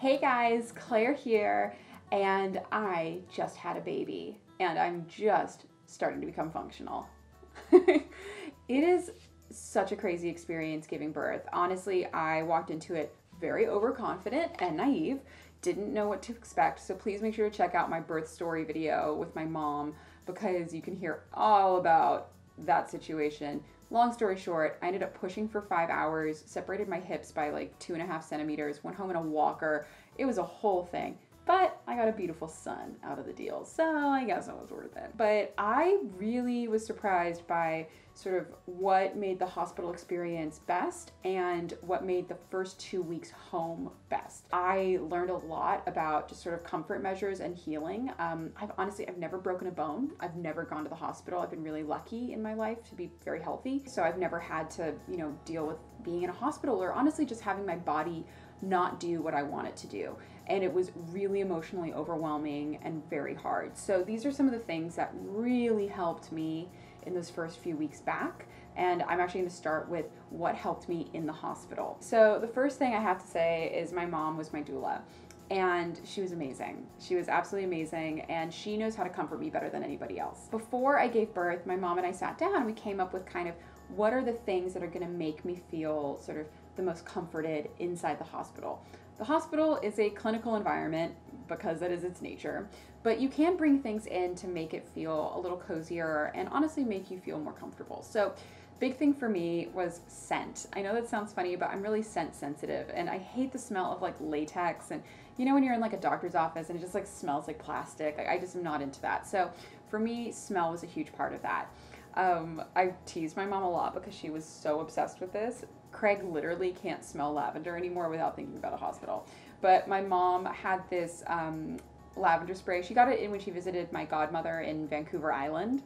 Hey guys, Claire here, and I just had a baby, and I'm just starting to become functional. It is such a crazy experience giving birth. Honestly, I walked into it very overconfident and naive, didn't know what to expect, so please make sure to check out my birth story video with my mom because you can hear all about that situation. Long story short, I ended up pushing for 5 hours, separated my hips by like 2.5 centimeters, went home in a walker. It was a whole thing. But I got a beautiful son out of the deal, so I guess it was worth it. But I really was surprised by sort of what made the hospital experience best and what made the first 2 weeks home best. I learned a lot about just sort of comfort measures and healing. I've never broken a bone. I've never gone to the hospital. I've been really lucky in my life to be very healthy. So I've never had to, deal with being in a hospital or honestly just having my body not do what I want it to do. And it was really emotionally overwhelming and very hard. So these are some of the things that really helped me in those first few weeks back. And I'm actually gonna start with what helped me in the hospital. So the first thing I have to say is my mom was my doula. And she was amazing. She was absolutely amazing, and she knows how to comfort me better than anybody else. Before I gave birth, my mom and I sat down and we came up with kind of what are the things that are gonna make me feel sort of the most comforted inside the hospital. The hospital is a clinical environment because that is its nature, but you can bring things in to make it feel a little cozier and honestly make you feel more comfortable. So big thing for me was scent. I know that sounds funny, but I'm really scent sensitive and I hate the smell of like latex and when you're in like a doctor's office and it just like smells like plastic, I just am not into that. So for me, smell was a huge part of that. I teased my mom a lot because she was so obsessed with this. Craig literally can't smell lavender anymore without thinking about a hospital. But my mom had this lavender spray. She got it in when she visited my godmother in Vancouver Island.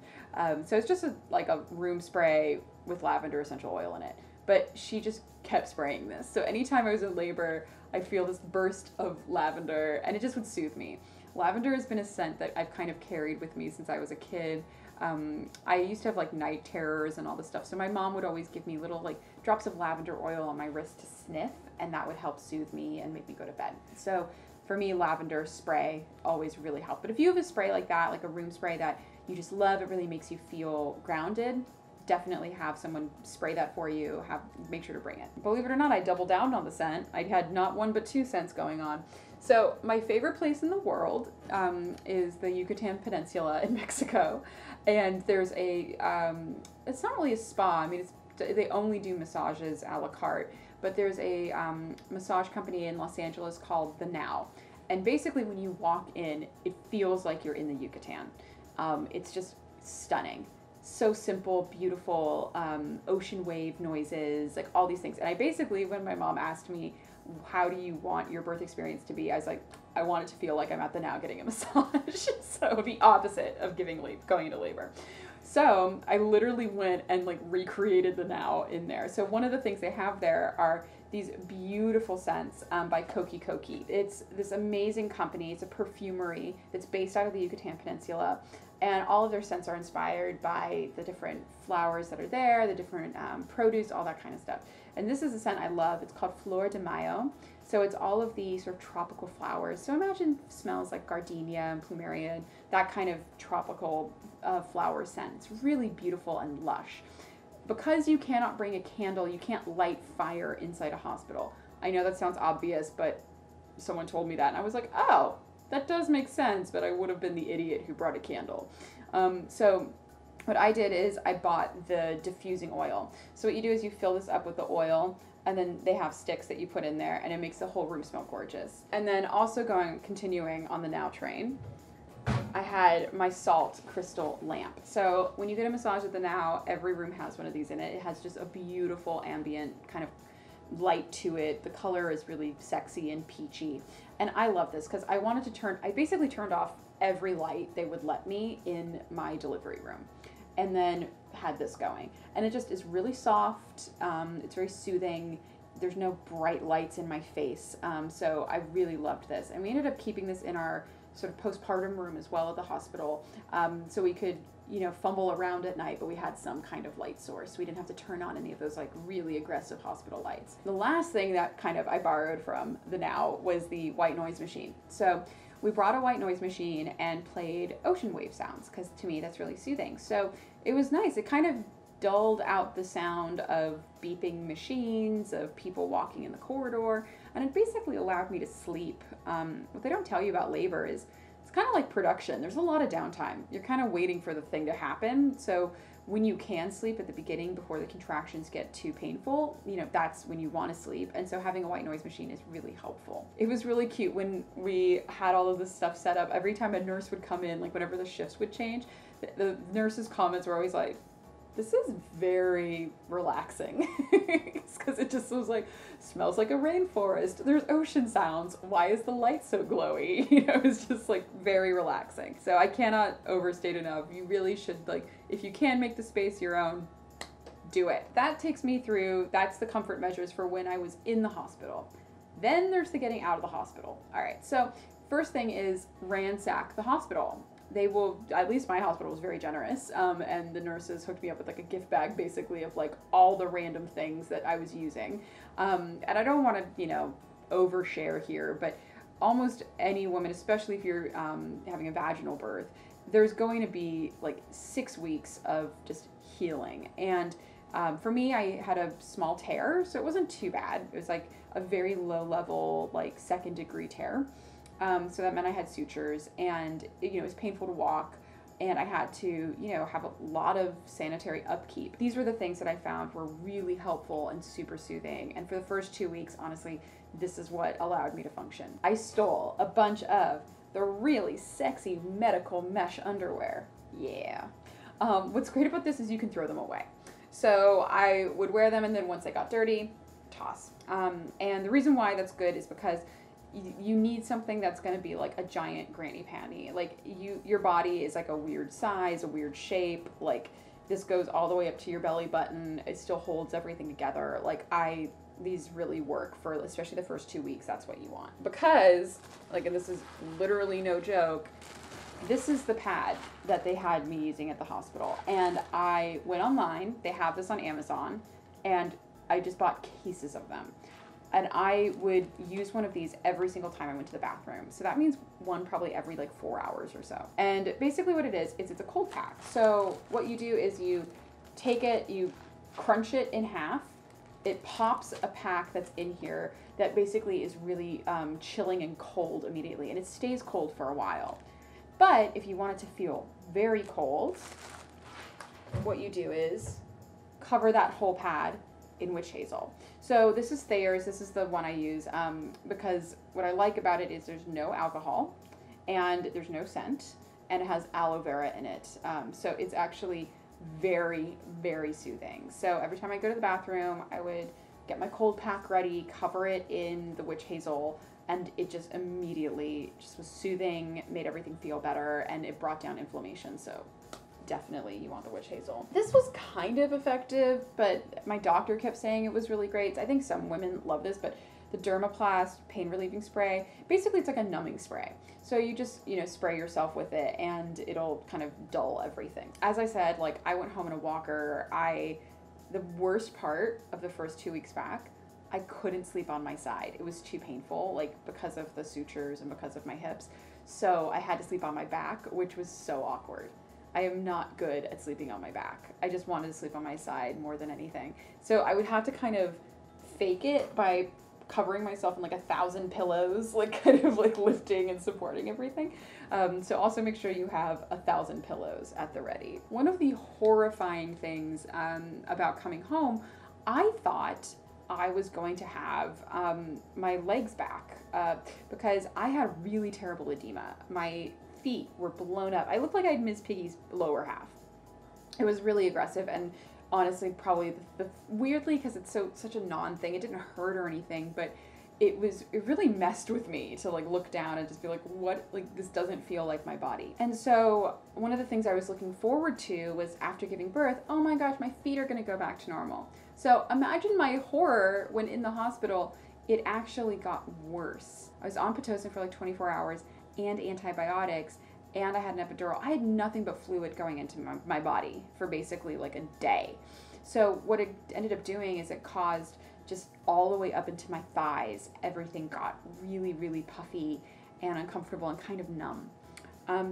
So it's just like a room spray with lavender essential oil in it. But she just kept spraying this. So anytime I was in labor, I'd feel this burst of lavender and it just would soothe me. Lavender has been a scent that I've kind of carried with me since I was a kid. I used to have like night terrors and all this stuff. So my mom would always give me little like drops of lavender oil on my wrist to sniff, and that would help soothe me and make me go to bed. So for me, lavender spray always really helped. But if you have a spray like that, like a room spray that you just love, it really makes you feel grounded, definitely have someone spray that for you. Make sure to bring it. Believe it or not, I doubled down on the scent. I had not one but two scents going on. So my favorite place in the world is the Yucatan Peninsula in Mexico. And there's a, it's not really a spa. I mean, they only do massages a la carte, but there's a massage company in Los Angeles called The Now. And basically when you walk in, it feels like you're in the Yucatan. It's just stunning. So simple, beautiful, ocean wave noises, like all these things. And I basically, when my mom asked me, how do you want your birth experience to be? I was like, I want it to feel like I'm at the Now getting a massage. So the opposite of going into labor. So I literally went and like recreated the Now in there. So one of the things they have there are these beautiful scents by Coqui. It's this amazing company. It's a perfumery that's based out of the Yucatan Peninsula. And all of their scents are inspired by the different flowers that are there, the different produce, all that kind of stuff. And this is a scent I love. It's called Flor de Mayo. So it's all of the sort of tropical flowers. So imagine smells like gardenia and plumeria, that kind of tropical flower scent. It's really beautiful and lush. Because you cannot bring a candle, you can't light fire inside a hospital. I know that sounds obvious, but someone told me that and I was like, oh, that does make sense, but I would have been the idiot who brought a candle. So what I did is I bought the diffusing oil. So what you do is you fill this up with the oil, and then they have sticks that you put in there, and it makes the whole room smell gorgeous. And then also continuing on the Now train, I had my salt crystal lamp. So when you get a massage at the Now, every room has one of these in it. It has just a beautiful ambient kind of light to it. The color is really sexy and peachy. And I love this because I basically turned off every light they would let me in my delivery room and then had this going. And it just is really soft. It's very soothing. There's no bright lights in my face. So I really loved this. And we ended up keeping this in our sort of postpartum room as well at the hospital. So we could you know, fumble around at night, but we had some kind of light source. We didn't have to turn on any of those like really aggressive hospital lights. The last thing that kind of I borrowed from the Now was the white noise machine. So we brought a white noise machine and played ocean wave sounds, because to me that's really soothing. So it was nice. It kind of dulled out the sound of beeping machines, of people walking in the corridor, and it basically allowed me to sleep. What they don't tell you about labor is it's kind of like production. There's a lot of downtime. You're kind of waiting for the thing to happen. So when you can sleep at the beginning before the contractions get too painful, you know, that's when you want to sleep. And so having a white noise machine is really helpful. It was really cute when we had all of this stuff set up. Every time a nurse would come in, like whenever the shifts would change, the nurse's comments were always like, "This is very relaxing," because it just was like, smells like a rainforest, there's ocean sounds, why is the light so glowy? You know, it's just like very relaxing. So I cannot overstate enough, you really should, like, if you can make the space your own, do it. That takes me through, that's the comfort measures for when I was in the hospital. Then there's the getting out of the hospital. All right, so first thing is ransack the hospital. They will, at least my hospital was very generous, and the nurses hooked me up with like a gift bag basically of like all the random things that I was using. And I don't want to, you know, overshare here, but almost any woman, especially if you're having a vaginal birth, there's going to be like 6 weeks of just healing. And for me, I had a small tear, so it wasn't too bad. It was like a very low level, like 2nd degree tear. So that meant I had sutures, and you know, it was painful to walk, and I had to, you know, have a lot of sanitary upkeep. These were the things that I found were really helpful and super soothing. And for the first 2 weeks, honestly, this is what allowed me to function. I stole a bunch of the really sexy medical mesh underwear. Yeah. What's great about this is you can throw them away. So I would wear them, and then once they got dirty, toss. And the reason why that's good is because you need something that's going to be like a giant granny panty. Like your body is like a weird size, a weird shape. Like this goes all the way up to your belly button. It still holds everything together. Like these really work for, especially the first 2 weeks. That's what you want. Because, like, and this is literally no joke, this is the pad that they had me using at the hospital. And I went online, they have this on Amazon, and I just bought cases of them. And I would use one of these every single time I went to the bathroom. So that means one probably every like 4 hours or so. And basically what it is it's a cold pack. So what you do is you take it, you crunch it in half. It pops a pack that's in here that basically is really chilling and cold immediately. And it stays cold for a while. But if you want it to feel very cold, what you do is cover that whole pad in witch hazel. So this is Thayer's. This is the one I use because what I like about it is there's no alcohol and there's no scent, and it has aloe vera in it. So it's actually very, very soothing. So every time I go to the bathroom, I would get my cold pack ready, cover it in the witch hazel, and it just immediately just was soothing, made everything feel better, and it brought down inflammation. So definitely you want the witch hazel. This was kind of effective, but my doctor kept saying it was really great. I think some women love this, but the Dermaplast pain relieving spray, basically it's like a numbing spray. So you just, you know, spray yourself with it and it'll kind of dull everything. As I said, like I went home in a walker. The worst part of the first 2 weeks back, I couldn't sleep on my side. It was too painful, like because of the sutures and because of my hips. So I had to sleep on my back, which was so awkward. I am not good at sleeping on my back. I just wanted to sleep on my side more than anything. So I would have to kind of fake it by covering myself in like 1,000 pillows, like kind of like lifting and supporting everything. So also make sure you have 1,000 pillows at the ready. One of the horrifying things about coming home, I thought I was going to have my legs back because I had really terrible edema. My feet were blown up. I looked like I had Miss Piggy's lower half. It was really aggressive, and honestly, probably weirdly, because it's such a non-thing, it didn't hurt or anything, but it really messed with me to like look down and just be like, what, like this doesn't feel like my body. And so one of the things I was looking forward to was after giving birth, oh my gosh, my feet are gonna go back to normal. So imagine my horror when in the hospital, it actually got worse. I was on Pitocin for like 24 hours and antibiotics, and I had an epidural. I had nothing but fluid going into my body for basically like a day. So what it ended up doing is it caused just all the way up into my thighs, everything got really, really puffy and uncomfortable and kind of numb.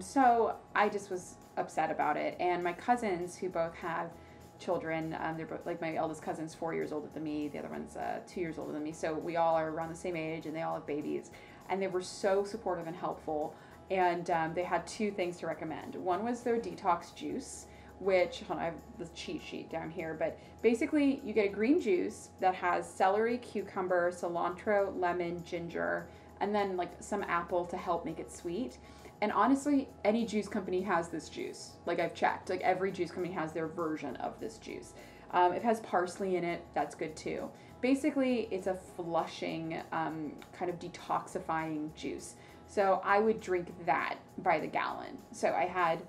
So I just was upset about it. And my cousins, who both have children, they're both, like, my eldest cousin's 4 years older than me, the other one's 2 years older than me, so we all are around the same age and they all have babies, and they were so supportive and helpful. And they had two things to recommend. One was their detox juice, which, hold on, I have the cheat sheet down here, but basically you get a green juice that has celery, cucumber, cilantro, lemon, ginger, and then like some apple to help make it sweet. And honestly, any juice company has this juice. Like, I've checked, like every juice company has their version of this juice. It has parsley in it, that's good too. Basically, it's a flushing, kind of detoxifying juice. So I would drink that by the gallon. So I had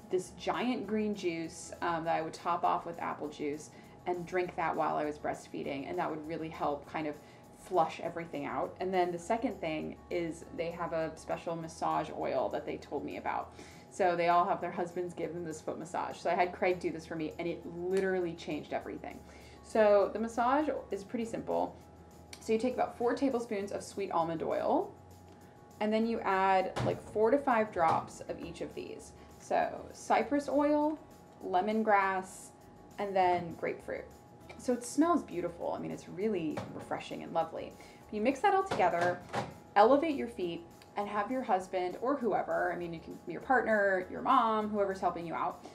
this giant green juice that I would top off with apple juice and drink that while I was breastfeeding, and that would really help kind of flush everything out. And then the second thing is they have a special massage oil that they told me about. So they all have their husbands give them this foot massage. So I had Craig do this for me, and it literally changed everything. So the massage is pretty simple. So you take about 4 tablespoons of sweet almond oil, and then you add like 4 to 5 drops of each of these. So cypress oil, lemongrass, and then grapefruit. So it smells beautiful. I mean, it's really refreshing and lovely. You mix that all together, elevate your feet, and have your husband or whoever, I mean, you can, your partner, your mom, whoever's helping you out,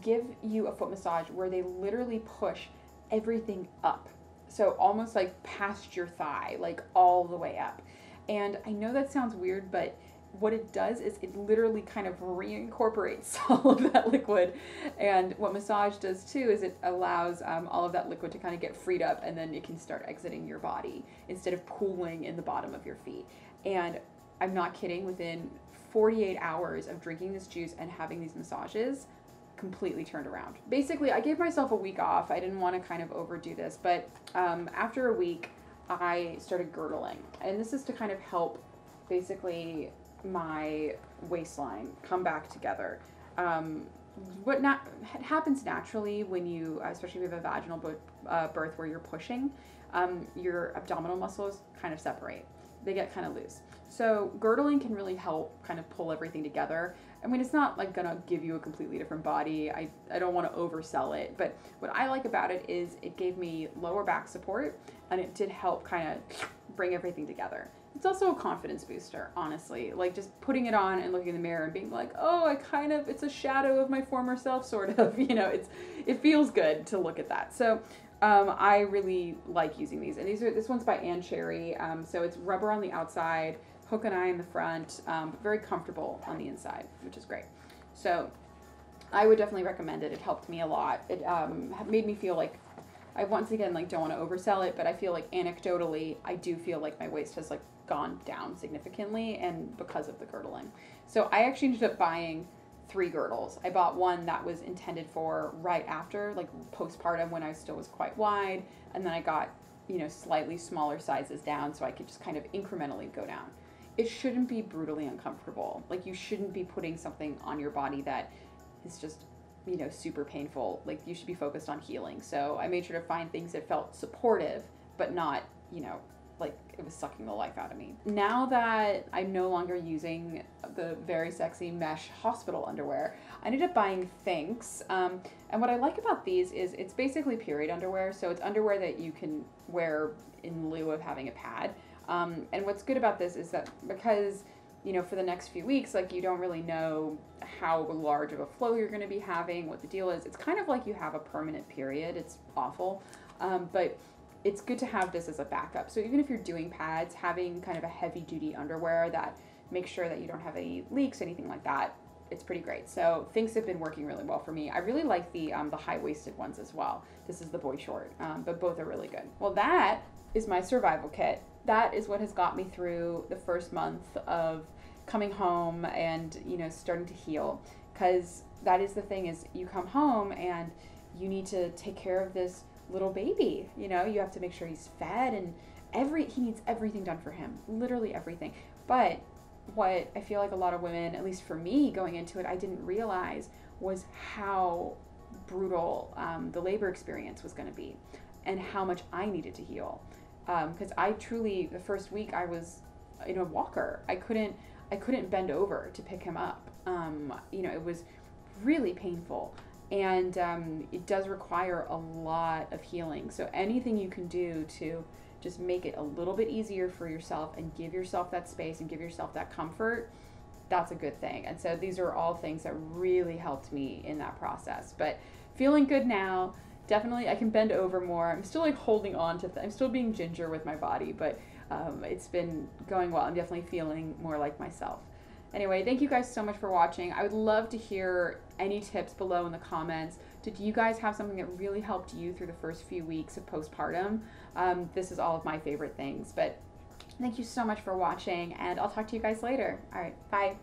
give you a foot massage where they literally push everything up. So almost like past your thigh, like all the way up. And I know that sounds weird, but what it does is it literally kind of reincorporates all of that liquid. And what massage does too is it allows all of that liquid to kind of get freed up, and then it can start exiting your body instead of pooling in the bottom of your feet. And I'm not kidding, within 48 hours of drinking this juice and having these massages, completely turned around. Basically, I gave myself a week off. I didn't want to kind of overdo this, but after a week, I started girdling. And this is to kind of help basically my waistline come back together. What happens naturally when you, especially if you have a vaginal birth where you're pushing, your abdominal muscles kind of separate. They get kind of loose. So girdling can really help kind of pull everything together. I mean, it's not like gonna give you a completely different body. I don't want to oversell it, but what I like about it is it gave me lower back support, and it did help kind of bring everything together. It's also a confidence booster, honestly. Like, just putting it on and looking in the mirror and being like, oh, it's a shadow of my former self, sort of, you know, it feels good to look at that. So I really like using these. And this one's by Chery. So it's rubber on the outside, hook and eye in the front, but very comfortable on the inside, which is great. So I would definitely recommend it. It helped me a lot. It made me feel like, I once again, like, don't want to oversell it, but I feel like anecdotally, I do feel like my waist has like gone down significantly, and because of the girdling. So I actually ended up buying 3 girdles. I bought one that was intended for right after, like postpartum, when I still was quite wide, and then I got, you know, slightly smaller sizes down so I could just kind of incrementally go down. It shouldn't be brutally uncomfortable. Like, you shouldn't be putting something on your body that is just, you know, super painful. Like, you should be focused on healing. So I made sure to find things that felt supportive, but not, you know, like it was sucking the life out of me. Now that I'm no longer using the very sexy mesh hospital underwear, I ended up buying Thinx. And what I like about these is it's basically period underwear. So it's underwear that you can wear in lieu of having a pad. And what's good about this is that because, you know, for the next few weeks, like, you don't really know how large of a flow you're going to be having, what the deal is. It's kind of like you have a permanent period. It's awful. But it's good to have this as a backup. So even if you're doing pads, having kind of a heavy duty underwear that makes sure that you don't have any leaks, anything like that, it's pretty great. So Thinx have been working really well for me. I really like the high-waisted ones as well. This is the boy short, but both are really good. Well, that is my survival kit. That is what has got me through the first month of coming home and, you know, starting to heal. Because that is the thing, is you come home and you need to take care of this little baby. You know, you have to make sure he's fed, and he needs everything done for him, literally everything. But what I feel like a lot of women, at least for me going into it, I didn't realize was how brutal the labor experience was going to be and how much I needed to heal. Because I truly, the first week I was in a walker. I couldn't bend over to pick him up. It was really painful, and it does require a lot of healing. So anything you can do to just make it a little bit easier for yourself and give yourself that space and give yourself that comfort, that's a good thing. And so these are all things that really helped me in that process. But feeling good now. Definitely, I can bend over more. I'm still like holding on to I'm still being ginger with my body, but it's been going well. I'm definitely feeling more like myself. Anyway, thank you guys so much for watching. I would love to hear any tips below in the comments. Did you guys have something that really helped you through the first few weeks of postpartum? This is all of my favorite things, but thank you so much for watching, and I'll talk to you guys later. All right, bye.